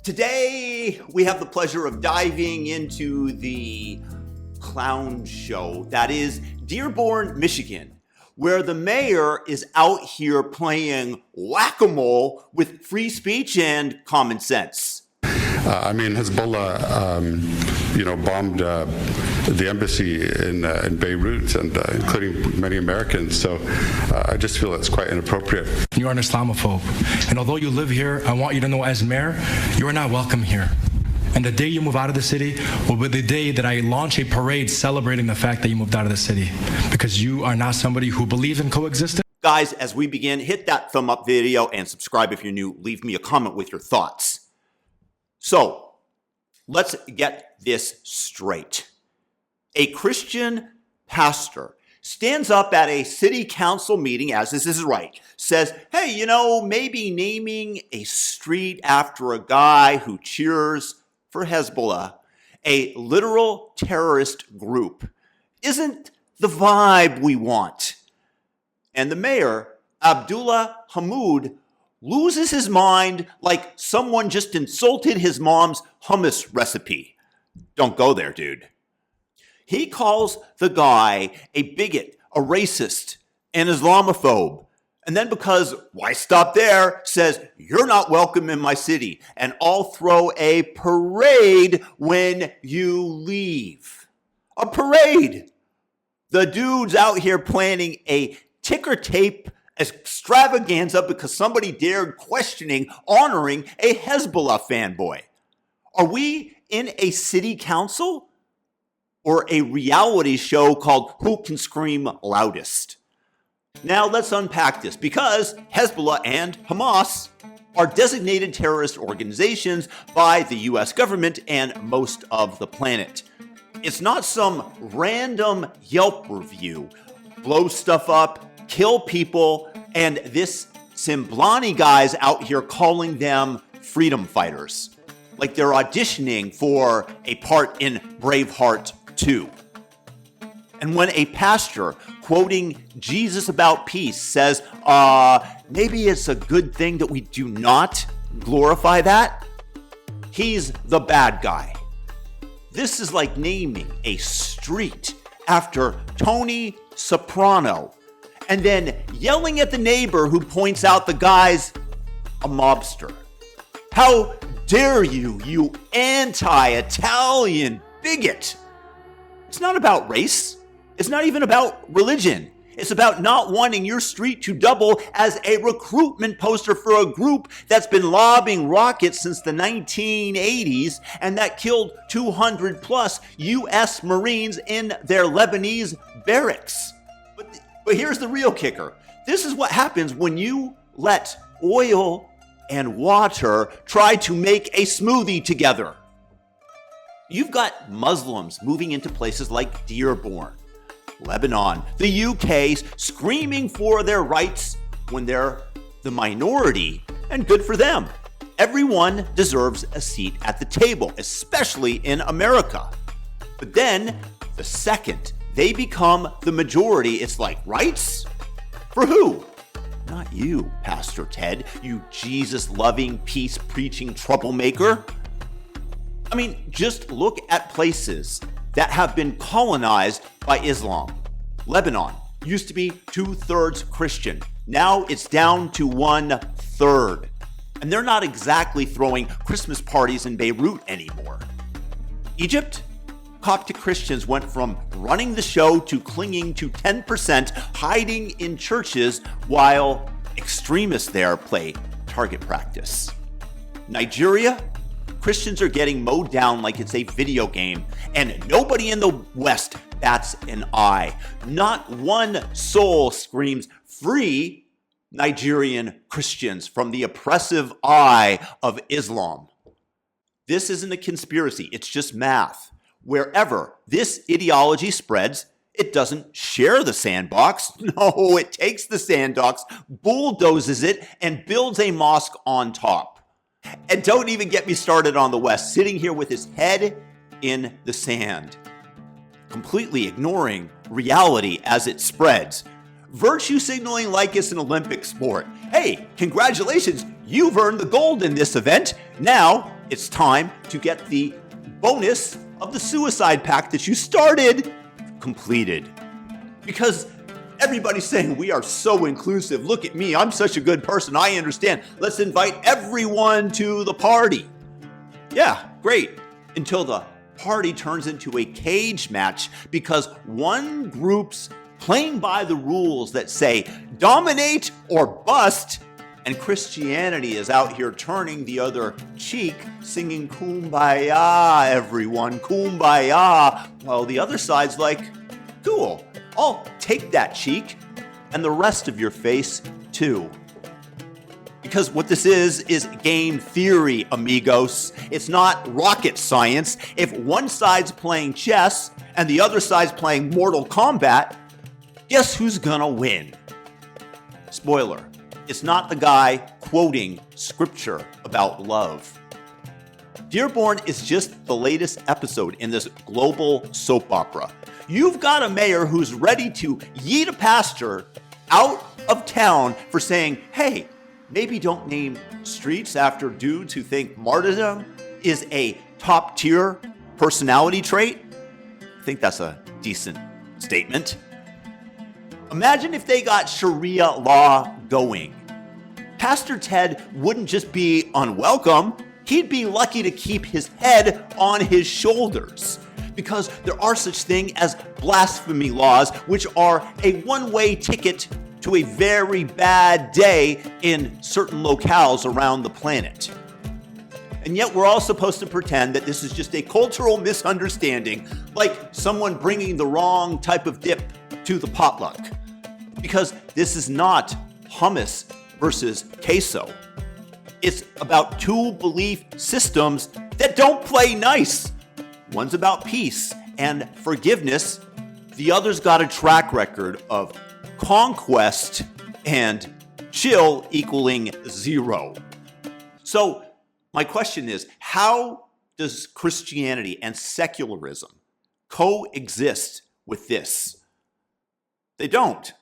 Today, we have the pleasure of diving into the clown show that is Dearborn, Michigan, where the mayor is out here playing whack-a-mole with free speech and common sense. Hezbollah, bombed the embassy in Beirut, and including many Americans. So I just feel it's quite inappropriate. You are an Islamophobe, and although you live here, I want you to know, as mayor, you are not welcome here. And the day you move out of the city will be the day that I launch a parade celebrating the fact that you moved out of the city, because you are not somebody who believes in coexistence. Guys, as we begin, hit that thumb up video and subscribe if you're new. Leave me a comment with your thoughts. So, let's get this straight. A Christian pastor stands up at a city council meeting, as this is right, says, hey, maybe naming a street after a guy who cheers for Hezbollah, a literal terrorist group, isn't the vibe we want. And the mayor, Abdullah Hammoud, loses his mind like someone just insulted his mom's hummus recipe. Don't go there, dude. He calls the guy a bigot, a racist, an Islamophobe. And then because, why stop there, says, you're not welcome in my city, and I'll throw a parade when you leave. A parade. The dude's out here planning a ticker tape extravaganza because somebody dared honoring a Hezbollah fanboy. Are we in a city council or a reality show called Who Can Scream Loudest? Now let's unpack this, because Hezbollah and Hamas are designated terrorist organizations by the US government and most of the planet. It's not some random Yelp review, blow stuff up, kill people, and this Simblani guy's out here calling them freedom fighters, like they're auditioning for a part in Braveheart 2. And when a pastor quoting Jesus about peace says, maybe it's a good thing that we do not glorify that, he's the bad guy. This is like naming a street after Tony Soprano, and then yelling at the neighbor who points out the guy's a mobster. How dare you, you anti-Italian bigot! It's not about race. It's not even about religion. It's about not wanting your street to double as a recruitment poster for a group that's been lobbing rockets since the 1980s and that killed 200 plus U.S. Marines in their Lebanese barracks. But here's the real kicker. This is what happens when you let oil and water try to make a smoothie together. You've got Muslims moving into places like Dearborn, Lebanon, the UK, screaming for their rights when they're the minority, and good for them. Everyone deserves a seat at the table, especially in America. But then, the second they become the majority, it's like, rights? For who? Not you, Pastor Ted, you Jesus-loving, peace-preaching troublemaker. Just look at places that have been colonized by Islam. Lebanon used to be 2/3 Christian. Now it's down to 1/3. And they're not exactly throwing Christmas parties in Beirut anymore. Egypt? Coptic Christians went from running the show to clinging to 10%, hiding in churches while extremists there play target practice. Nigeria? Christians are getting mowed down like it's a video game, and nobody in the West bats an eye. Not one soul screams, free Nigerian Christians from the oppressive eye of Islam. This isn't a conspiracy, it's just math. Wherever this ideology spreads, it doesn't share the sandbox. No, it takes the sandbox, bulldozes it, and builds a mosque on top. And don't even get me started on the West, sitting here with his head in the sand, completely ignoring reality as it spreads. Virtue signaling like it's an Olympic sport. Hey, congratulations, you've earned the gold in this event. Now it's time to get the bonus of the suicide pact that you started completed. Because everybody's saying we are so inclusive. Look at me, I'm such a good person. I understand. Let's invite everyone to the party. Yeah, great. Until the party turns into a cage match because one group's playing by the rules that say dominate or bust, and Christianity is out here turning the other cheek, singing kumbaya, everyone, kumbaya, while the other side's like, cool, I'll take that cheek and the rest of your face too. Because what this is game theory, amigos. It's not rocket science. If one side's playing chess and the other side's playing Mortal Kombat, guess who's gonna win? Spoiler, it's not the guy quoting scripture about love. Dearborn is just the latest episode in this global soap opera. You've got a mayor who's ready to yeet a pastor out of town for saying, hey, maybe don't name streets after dudes who think martyrdom is a top-tier personality trait. I think that's a decent statement. Imagine if they got Sharia law going. Pastor Ted wouldn't just be unwelcome, he'd be lucky to keep his head on his shoulders. Because there are such things as blasphemy laws, which are a one-way ticket to a very bad day in certain locales around the planet. And yet we're all supposed to pretend that this is just a cultural misunderstanding, like someone bringing the wrong type of dip to the potluck. Because this is not hummus versus queso. It's about two belief systems that don't play nice. One's about peace and forgiveness. The other's got a track record of conquest and chill equaling zero. So my question is, how does Christianity and secularism coexist with this? They don't.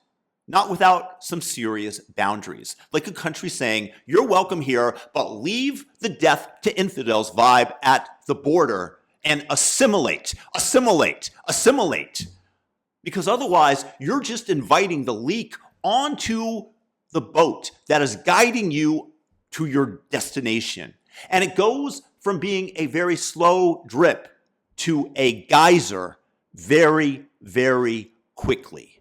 Not without some serious boundaries. Like a country saying, you're welcome here, but leave the death to infidels vibe at the border and assimilate. Because otherwise, you're just inviting the leak onto the boat that is guiding you to your destination. And it goes from being a very slow drip to a geyser very, very quickly.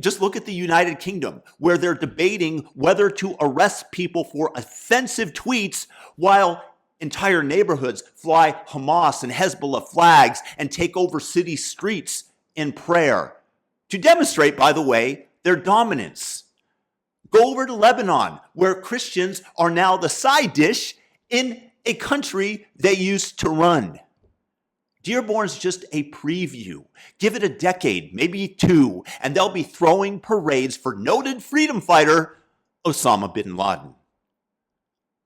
Just look at the United Kingdom, where they're debating whether to arrest people for offensive tweets while entire neighborhoods fly Hamas and Hezbollah flags and take over city streets in prayer to demonstrate, by the way, their dominance. Go over to Lebanon, where Christians are now the side dish in a country they used to run. Dearborn's just a preview. Give it a decade, maybe two, and they'll be throwing parades for noted freedom fighter Osama bin Laden.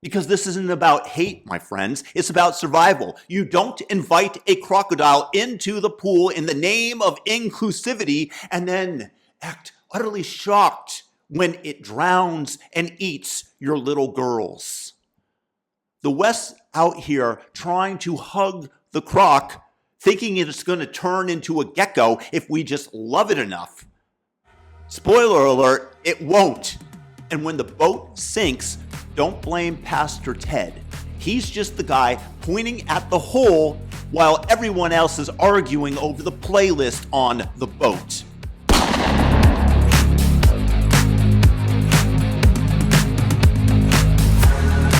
Because this isn't about hate, my friends. It's about survival. You don't invite a crocodile into the pool in the name of inclusivity and then act utterly shocked when it drowns and eats your little girls. The West's out here trying to hug the croc, thinking it's going to turn into a gecko if we just love it enough. Spoiler alert, it won't. And when the boat sinks, don't blame Pastor Ted. He's just the guy pointing at the hole while everyone else is arguing over the playlist on the boat.